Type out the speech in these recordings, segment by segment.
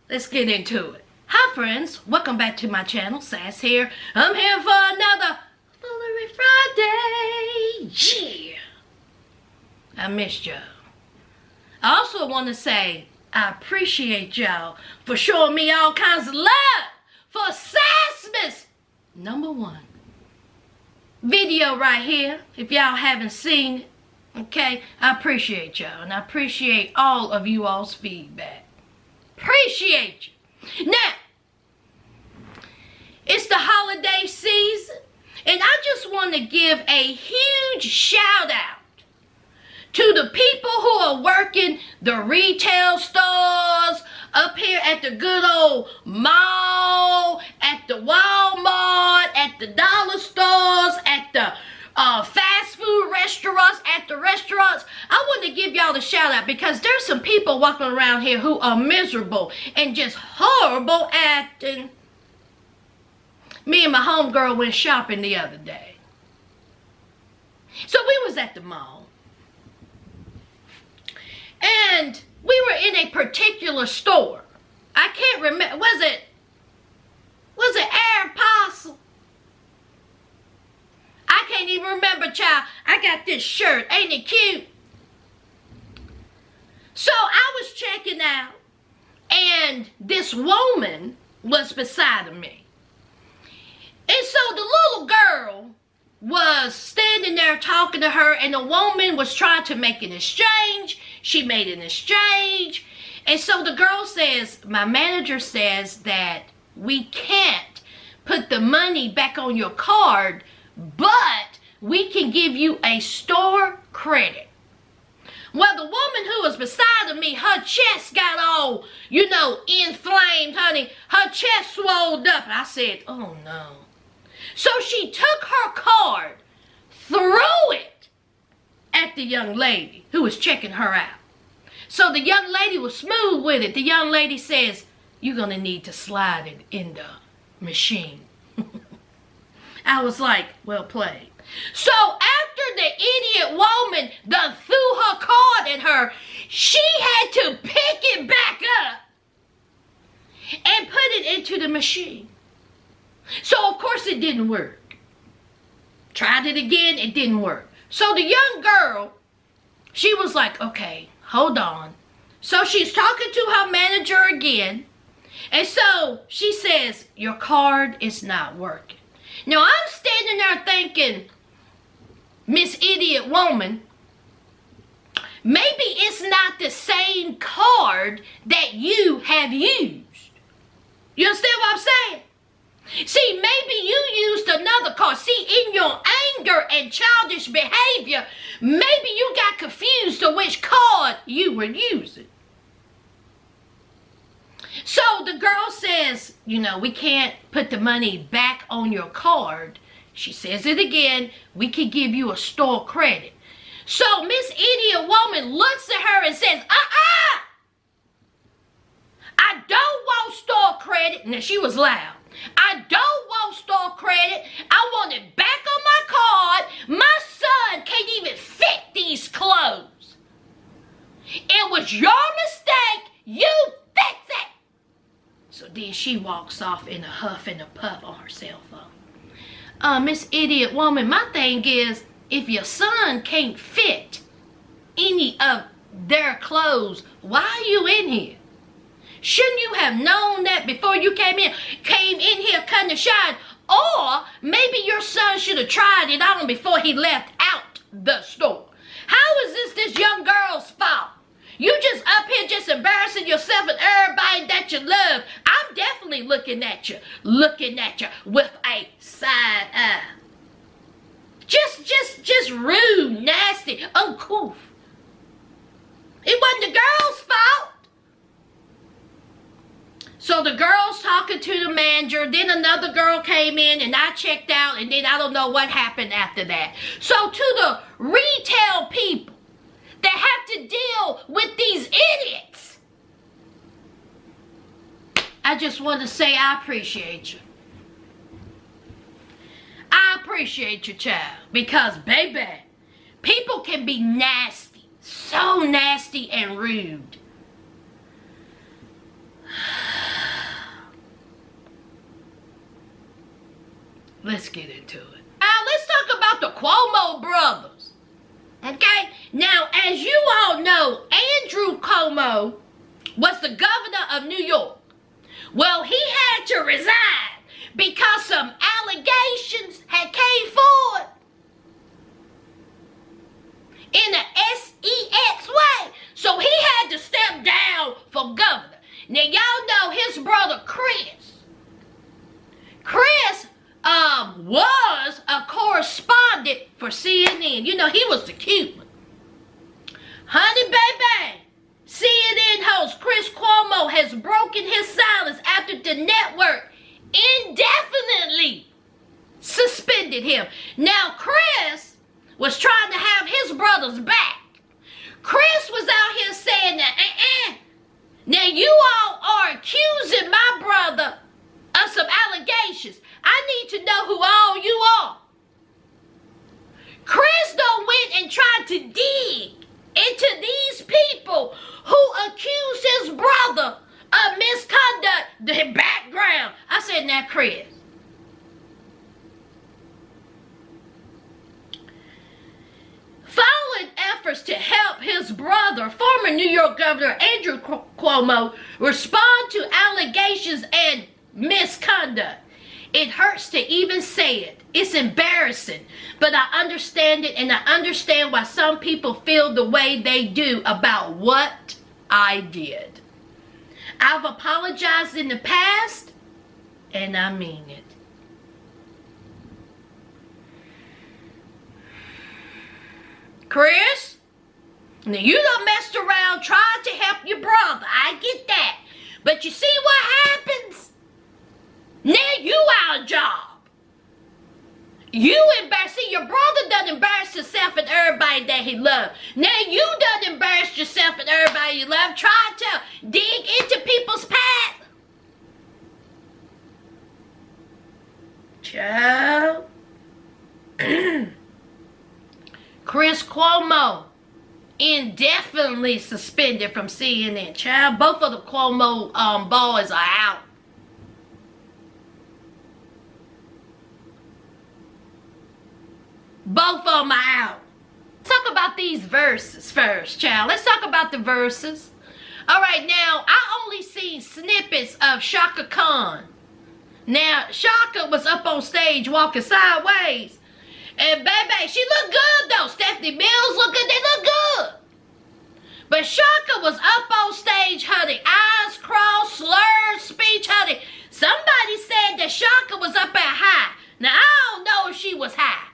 let's get into it. Hi friends, welcome back to my channel. Sass here. I'm here for another Foolery Friday. Yeah. I missed y'all. I also want to say I appreciate y'all for showing me all kinds of love for Sassmas #1 video right here. If y'all haven't seen it, okay, I appreciate y'all, and I appreciate all of you all's feedback. Appreciate you. Now, it's the holiday season, and I just want to give a huge shout out to the people who are working the retail stores up here at the good old mall, at the Walmart, at the dollar stores, at the fast food restaurants, at the restaurants. I want to give y'all the shout out because there's some people walking around here who are miserable and just horrible acting. Me and my homegirl went shopping the other day. So we was at the mall. And we were in a particular store. I can't remember. Was it Aeropostale? I can't even remember, child. I got this shirt. Ain't it cute? So I was checking out, and this woman was beside of me. And so the little girl was standing there talking to her, and the woman was trying to make an exchange. She made an exchange. And so the girl says, my manager says that we can't put the money back on your card, but we can give you a store credit. Well, the woman who was beside of me, her chest got all, inflamed, honey. Her chest swelled up. And I said, oh no. So she took her card, threw it at the young lady who was checking her out. So the young lady was smooth with it. The young lady says, you're going to need to slide it in the machine. I was like, well played. So after the idiot woman done threw her card at her, she had to pick it back up and put it into the machine. So of course it didn't work. Tried it again, it didn't work. So the young girl, she was like, okay, hold on. So she's talking to her manager again. And so she says, your card is not working. Now I'm standing there thinking, Miss Idiot Woman, maybe it's not the same card that you have used. You understand what I'm saying? See, maybe you used another card. See, in your anger and childish behavior, maybe you got confused to which card you were using. So the girl says, we can't put the money back on your card. She says it again, we can give you a store credit. So Miss Idiot Woman looks at her and says, I don't want store credit. Now she was loud. I don't want store credit. I want it back on my card. My son can't even fit these clothes. It was your mistake. You fix it. So then she walks off in a huff and a puff on her cell phone. Miss Idiot Woman, my thing is, if your son can't fit any of their clothes, why are you in here? Shouldn't you have known that before you came in here cutting the shine? Or maybe your son should have tried it on before he left out the store. How is this young girl's fault? You just up here just embarrassing yourself and everybody that you love. I'm definitely looking at you with a side eye. Just rude, nasty, uncouth. It wasn't the girl's fault. So the girl's talking to the manager, then another girl came in and I checked out, and then I don't know what happened after that. So to the retail people that have to deal with these idiots, I just want to say I appreciate you. I appreciate you, child, because baby, people can be nasty, so nasty and rude. Let's get into it. Now, let's talk about the Cuomo Brothers. Okay? Now, as you all know, Andrew Cuomo was the governor of New York. Well, he had to resign because some allegations had came forward in the SEX way. So he had to step down for governor. Now, y'all know his brother Chris. Chris was a correspondent for CNN. You know, he was the cute one. Honey baby, CNN host Chris Cuomo has broken his silence after the network indefinitely suspended him. Now, Chris was trying to have his brothers back. Chris was out here saying that, Now, you all are accusing my brother of some allegations. I need to know who all you are. Chris done went and tried to dig into these people who accused his brother of misconduct, the background. I said, now, Chris. Following efforts to help his brother, former New York Governor Andrew Cuomo, respond to allegations and misconduct. It hurts to even say it. It's embarrassing, but I understand it, and I understand why some people feel the way they do about what I did. I've apologized in the past, and I mean it. Chris, now you done messed around trying to help your brother. I get that. But you see what happens? Now you out of job. You embarrassed. See, your brother done embarrassed himself and everybody that he loved. Now you done embarrassed yourself and everybody you love. Trying to dig into people's path. Child. Chris Cuomo indefinitely suspended from CNN. Child, both of the Cuomo boys are out. Both of them are out. Let's talk about these verses first, child. Let's talk about the verses. All right, now, I only seen snippets of Shaka Khan. Now, Shaka was up on stage walking sideways. And baby, she looked good though. Stephanie Mills looked good. They look good. But Shaka was up on stage, honey. Eyes crossed, slurred speech, honey. Somebody said that Shaka was up at high. Now, I don't know if she was high.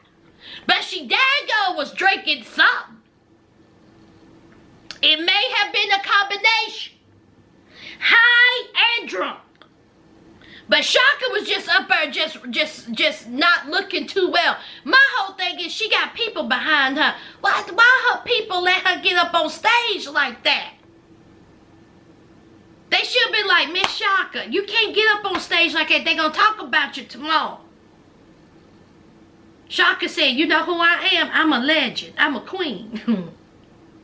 But she daggone was drinking something. It may have been a combination. High and drunk. But Shaka was just up there, just not looking too well. My whole thing is she got people behind her. Why her people let her get up on stage like that? They should be like, Miss Shaka, you can't get up on stage like that. They're going to talk about you tomorrow. Shaka said, you know who I am? I'm a legend. I'm a queen.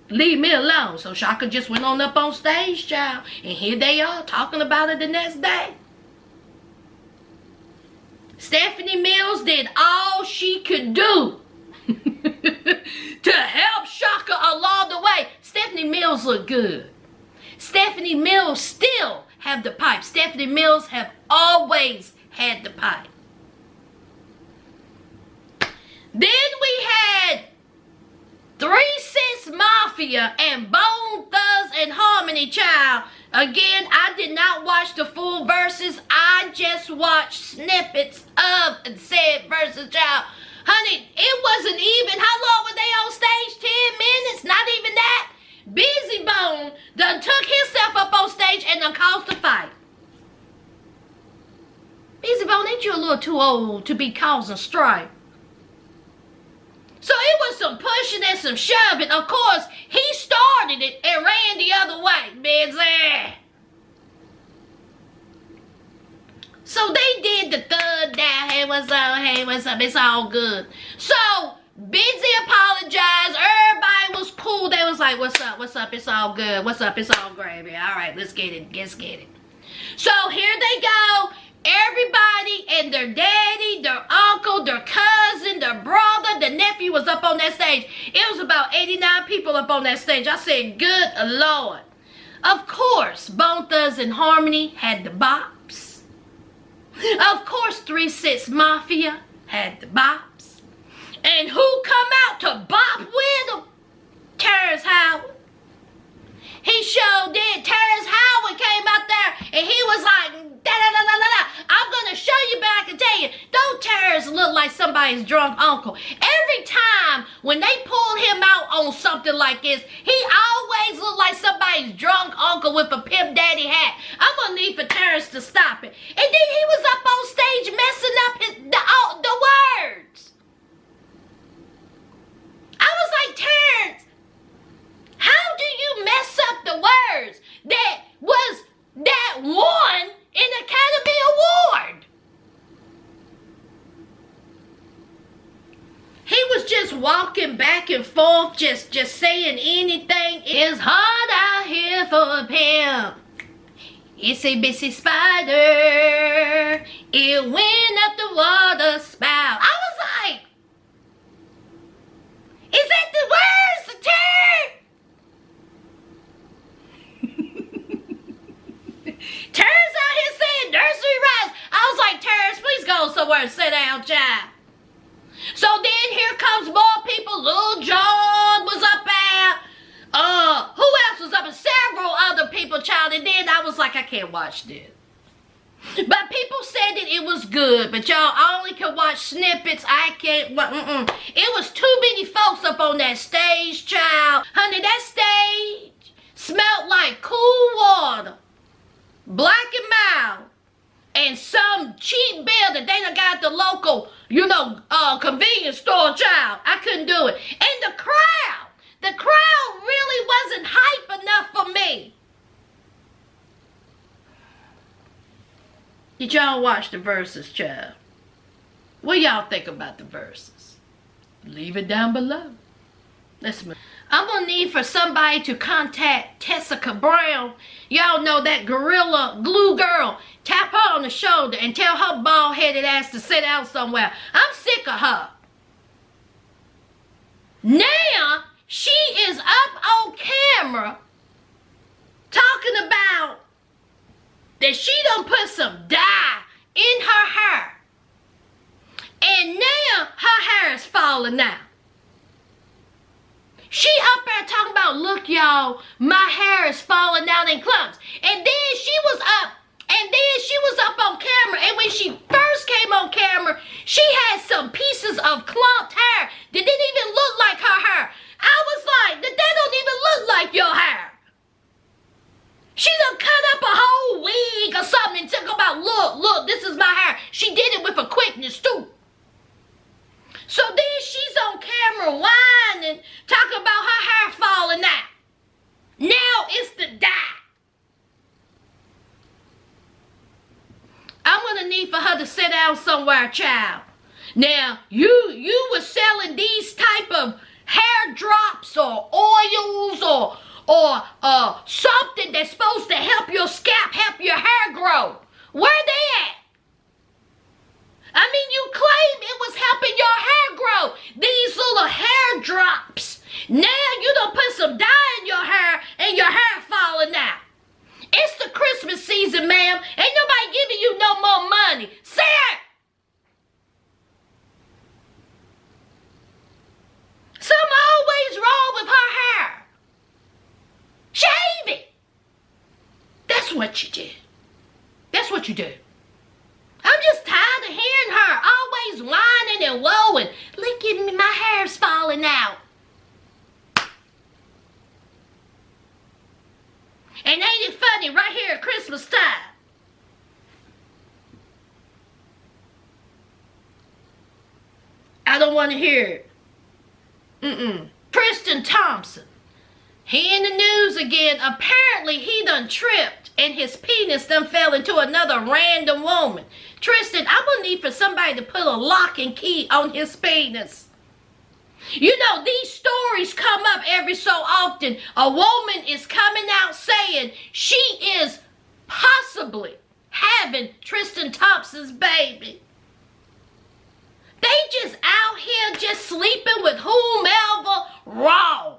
Leave me alone. So Shaka just went on up on stage, child. And here they are talking about it the next day. Stephanie Mills did all she could do to help Shaka along the way. Stephanie Mills looked good. Stephanie Mills still have the pipe. Stephanie Mills have always had the pipe. Then we had 3 Cents Mafia and Bone Thugs and Harmony, child. Again, I did not watch the full verses. I just watched snippets of said verses, child. Honey, it wasn't even. How long were they on stage? 10 minutes? Not even that. Busy Bone done took himself up on stage and done caused a fight. Busy Bone, ain't you a little too old to be causing strife? So it was some pushing and some shoving. Of course, he started it and ran the other way, busy. So they did the thug down. Hey, what's up? Hey, what's up? It's all good. So Busy apologized. Everybody was cool. They was like, what's up? What's up? It's all good. What's up? It's all gravy. All right, let's get it. Let's get it. So here they go. Everybody and their daddy, their uncle, their cousin, their brother, their nephew was up on that stage. It was about 89 people up on that stage. I said, good Lord. Of course, Bone Thugs-n-Harmony had the bops. Of course, 3-6 Mafia had the bops. And who come out to bop with them? Terrence Howard. He sure did. Terrence Howard came out there and he was like, da-da-da-da-da-da. I'm going to show you, but I can tell you, don't Terrence look like somebody's drunk uncle? Every time when they pulled him out on something like this, he always looked like somebody's drunk uncle with a Pimp Daddy hat. I'm going to need for Terrence to stop it. And then he was up on stage messing up the words. I was like, Terrence, how do you mess up the words that won an Academy Award? He was just walking back and forth, just saying anything. It's hard out here for a pimp. It's a busy spider. It went up the water spout. I was like, is that the words, Terrence? Terrence out here saying nursery rhymes. I was like, Terrence, please go somewhere and sit down, child. So then here comes more people. Lil Jon was up there. Who else was up? And several other people, child. And then I was like, I can't watch this. But people said that it was good. But y'all only can watch snippets. I can't. It was too many folks up on that stage, child. Honey, that stage smelled like cool water. Black and mild, and some cheap bill that they done got at the local, convenience store, child. I couldn't do it. And the crowd really wasn't hype enough for me. Did y'all watch the Verzuz, child? What y'all think about the Verzuz? Leave it down below. I'm gonna need for somebody to contact Tessica Brown. Y'all know that Gorilla Glue girl. Tap her on the shoulder and tell her bald-headed ass to sit down somewhere. I'm sick of her. Now, she is up on camera talking about that she done put some dye in her hair. And now her hair is falling out. She up there talking about, look y'all, my hair is falling out in clumps. And then she was up on camera. And when she first came on camera, she had some pieces of clumped hair that didn't even look like her hair. I was like, that don't even look like your hair. She done cut up a whole wig or something and took about, look, this is my hair. She did it with a quickness too. So then she's on camera whining, talking about her hair falling out. Now it's the dye. I'm gonna need for her to sit down somewhere, child. Now, you were selling these type of hair drops or oils or something that's supposed to help your scalp, help your hair grow. Where they at? I mean, you claim it was helping your hair grow. These little hair drops. Now you done put some dye in your hair and your hair falling out. It's the Christmas season, ma'am. Ain't nobody giving you no more money. Say it. Something always wrong with her hair. Shave it. That's what you did. That's what you do. I'm just tired of hearing her always whining and woeing. Look at me, my hair's falling out. And ain't it funny right here at Christmas time? I don't want to hear it. Tristan Thompson. He in the news again. Apparently he done tripped and his penis done fell into another random woman. Tristan, I'm gonna need for somebody to put a lock and key on his penis. You know, these stories come up every so often. A woman is coming out saying she is possibly having Tristan Thompson's baby. They just out here just sleeping with whomever raw.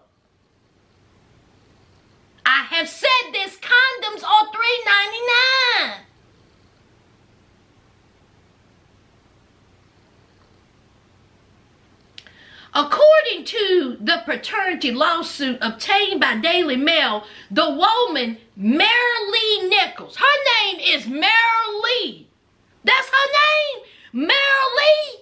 I have said this, condoms are $3.99. According to the paternity lawsuit obtained by Daily Mail, the woman, Marilee Nichols, her name is Marilee. That's her name? Marilee?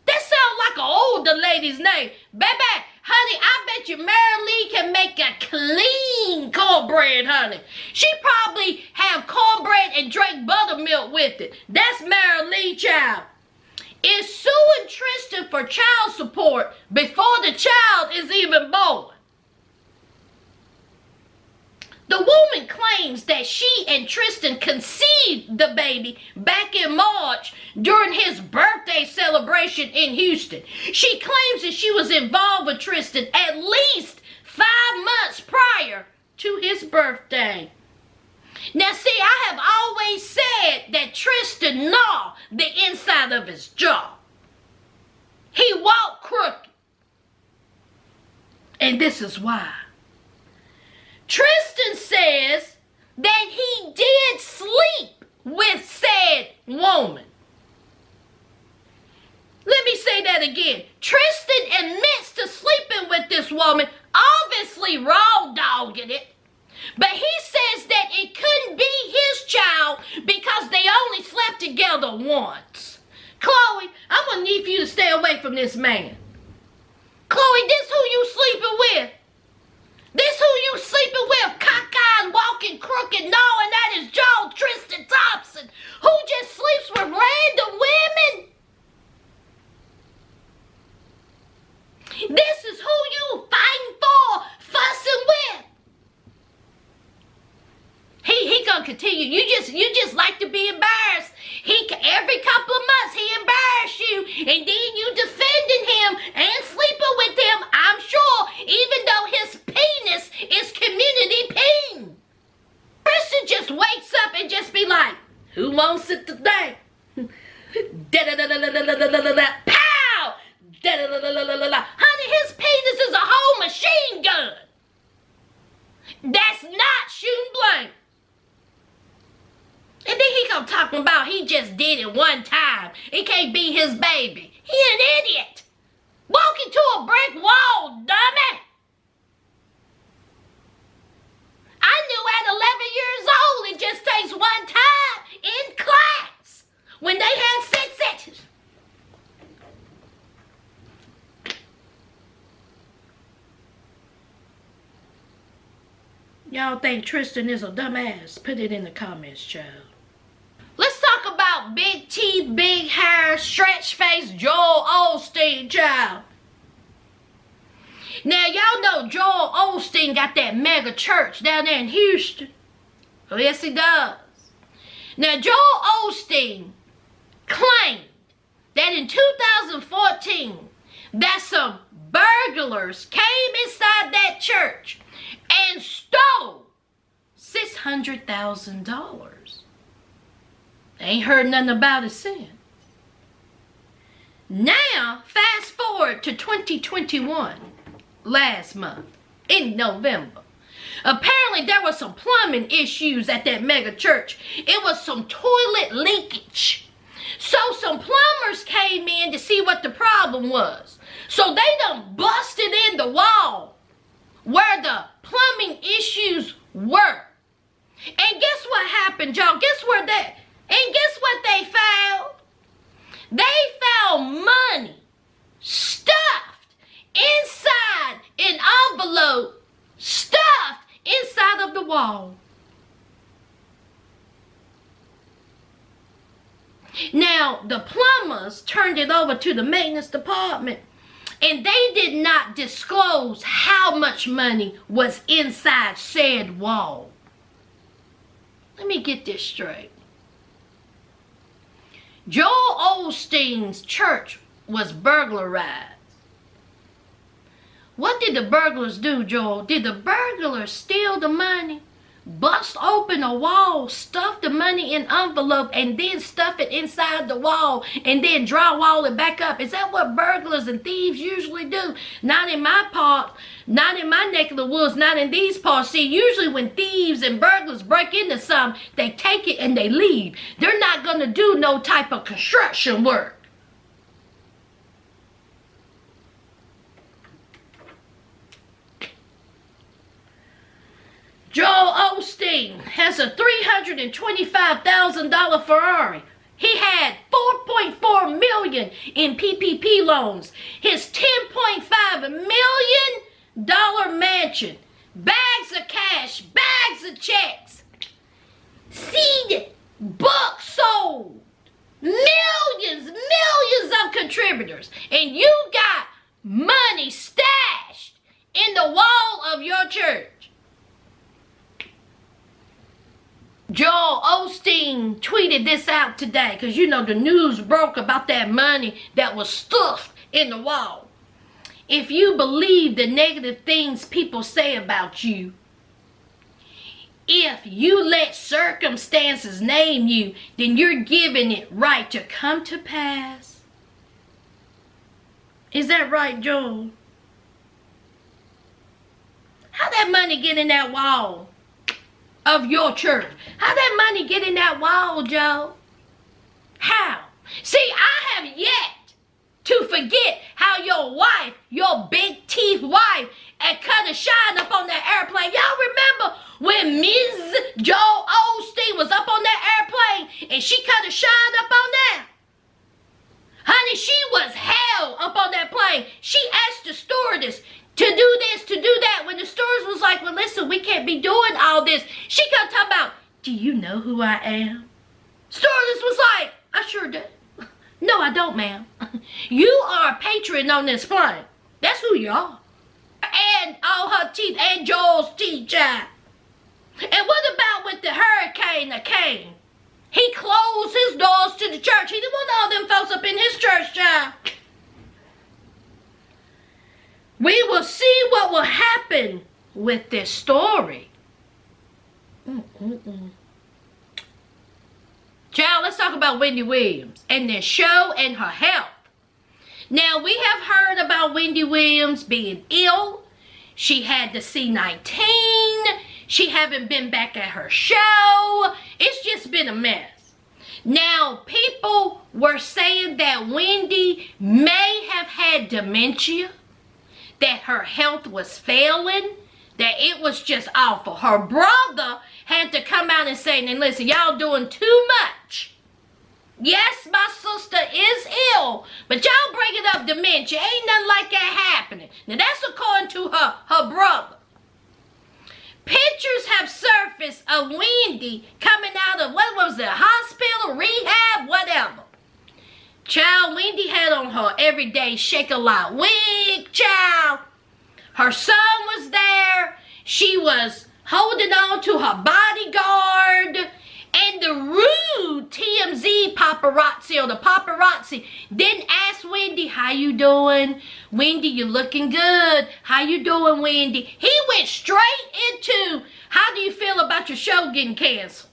That sounds like an older lady's name. Baby, honey, I bet you Marilee can make a clean cornbread, honey. She probably have cornbread and drink buttermilk with it. That's Marilee, child. Is suing Tristan for child support before the child is even born. The woman claims that she and Tristan conceived the baby back in March during his birthday celebration in Houston. She claims that she was involved with Tristan at least 5 months prior to his birthday. Now see, I have always said that Tristan gnawed the inside of his jaw. He walked crooked. And this is why. Tristan says that he did sleep with said woman. Let me say that again. Tristan admits to sleeping with this woman, obviously raw dogging it. But he says that it couldn't be his child because they only slept together once. Chloe, I'm going to need for you to stay away from this man. Chloe, this who you sleeping with? This who you sleeping with? Cockeyed, walking crooked, gnawing at his jaw, Tristan Thompson, who just sleeps with random women? This is who you fighting for, fussing with. He gonna continue. You just like to be embarrassed. Every couple of months he embarrass you, and then you defending him and sleeping with him. I'm sure, even though his penis is community peen. Tristan just wakes up and just be like, "Who wants it today?" Pow! Honey, his penis is a whole machine gun. That's not shooting blank. And then he come talking about he just did it one time. It can't be his baby. He an idiot. Walk into a brick wall, dummy. I knew at 11 years old it just takes one time in class when they had 6 sections. Y'all think Tristan is a dumbass? Put it in the comments, child. Let's talk about big teeth, big hair, stretch face Joel Osteen, child. Now, y'all know Joel Osteen got that mega church down there in Houston. Oh, yes, he does. Now, Joel Osteen claimed that in 2014, that some burglars came inside that church and stole $600,000. Ain't heard nothing about it since. Now, fast forward to 2021, last month, in November. Apparently, there were some plumbing issues at that mega church. It was some toilet leakage. So, some plumbers came in to see what the problem was. So, they done busted in the wall where the plumbing issues were. And guess what happened, y'all? Guess what they found? They found money stuffed inside an envelope, stuffed inside of the wall. Now, the plumbers turned it over to the maintenance department, and they did not disclose how much money was inside said wall. Let me get this straight. Joel Osteen's church was burglarized. What did the burglars do, Joel? Did the burglars steal the money? bust open a wall, stuff the money in envelope, and then stuff it inside the wall, and then drywall it back up? Is that what burglars and thieves usually do? Not in my part, not in my neck of the woods, not in these parts. See, usually when thieves and burglars break into something, they take it and they leave. They're not going to do no type of construction work. Joel Osteen has a $325,000 Ferrari. He had $4.4 million in PPP loans. His $10.5 million mansion. Bags of cash, bags of checks. Seed, books sold. Millions of contributors. And you got money stashed in the wall of your church. Joel Osteen tweeted this out today because, you know, the news broke about that money that was stuffed in the wall. If you believe the negative things people say about you, if you let circumstances name you, then you're giving it right to come to pass. Is that right, Joel? How that money get in that wall of your church? How that money get in that wall, Joe? How? See, I have yet to forget how your wife, your big teeth wife, had cut a shine up on that airplane. Y'all remember when Ms. Joel Osteen was up on that airplane and she cut a shine up on that? Honey, she was hell up on that plane. She asked the stewardess to do this, to do that. When the stewardess was like, well, listen, we can't be doing all this. She kept talking about, do you know who I am? Stewardess was like, I sure do. No, I don't, ma'am. You are a patron on this plane. That's who you are. And all her teeth, and Joel's teeth, child. And what about with the hurricane that came? He closed his doors to the church. He didn't want all them folks up in his church, child. We will see what will happen with this story. Child, let's talk about Wendy Williams and this show and her health. Now, we have heard about Wendy Williams being ill. She had the C-19. She haven't been back at her show. It's just been a mess. Now, people were saying that Wendy may have had dementia, that her health was failing, that it was just awful. Her brother had to come out and say, and listen, y'all doing too much. Yes, my sister is ill, but y'all bringing up dementia. Ain't nothing like that happening. Now, that's according to her brother. Pictures have surfaced of Wendy coming out of, what was it, hospital, rehab, whatever. Child, Wendy had on her everyday Shake-a-Lot wig, child. Her son was there. She was holding on to her bodyguard. And the rude TMZ paparazzi, or the paparazzi, didn't ask Wendy, how you doing? Wendy, you looking good. How you doing, Wendy? He went straight into, how do you feel about your show getting canceled?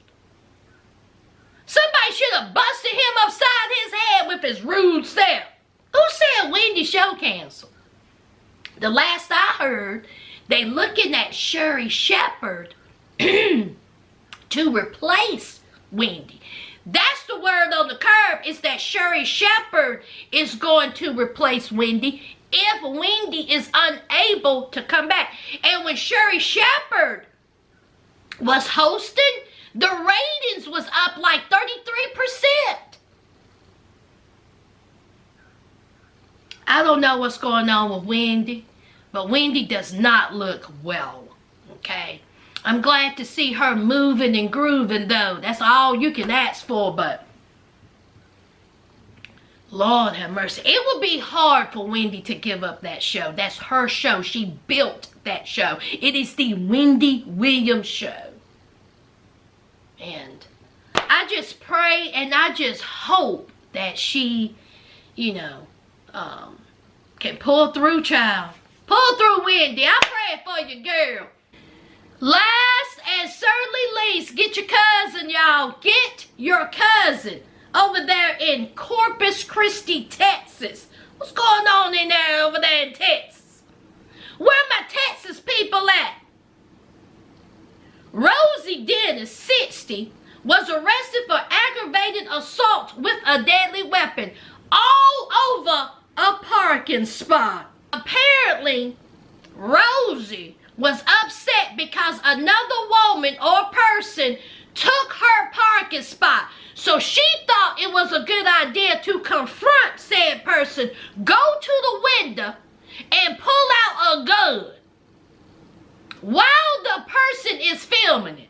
Somebody should have busted him upside his head with his rude self. Who said Wendy's show canceled? The last I heard, they looking at Sherry Shepherd to replace Wendy. That's the word on the curb, is that Sherry Shepherd is going to replace Wendy if Wendy is unable to come back. And when Sherry Shepherd was hosting, the ratings was up like 33%. I don't know what's going on with Wendy, but Wendy does not look well, okay? I'm glad to see her moving and grooving, though. That's all you can ask for, but Lord have mercy. It would be hard for Wendy to give up that show. That's her show. She built that show. It is the Wendy Williams show. And I just pray and I just hope that she, you know, can pull through, child. Pull through, Wendy. I'm praying for you, girl. Last and absurdly least, get your cousin, y'all. Get your cousin over there in Corpus Christi, Texas. What's going on in there over there in Texas? Where my Texas people at? Rosie Dennis, 60, was arrested for aggravated assault with a deadly weapon all over a parking spot. Apparently, Rosie was upset because another woman or person took her parking spot. So she thought it was a good idea to confront said person, go to the window, and pull out a gun while the person is filming it.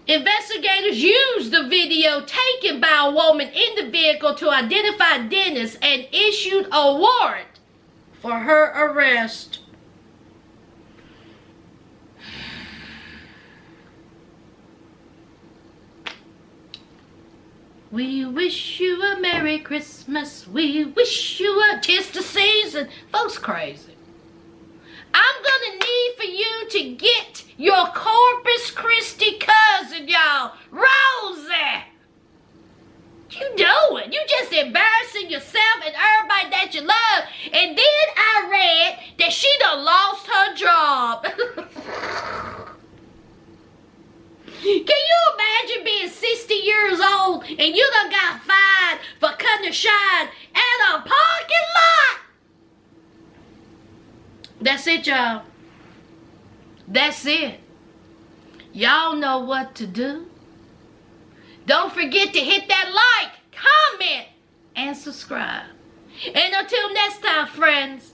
Investigators used the video taken by a woman in the vehicle to identify Dennis and issued a warrant for her arrest. We wish you a Merry Christmas. We wish you a 'tis the season. Folks crazy. I'm gonna need for you to get your Corpus Christi cousin, y'all. Rosie. You doing? You just embarrassing yourself and everybody that you love. And then I read that she done lost her job. Can you imagine being 60 years old and you done got fined for cutting a shine at a parking lot? That's it, y'all. That's it. Y'all know what to do. Don't forget to hit that like, comment, and subscribe. And until next time, friends,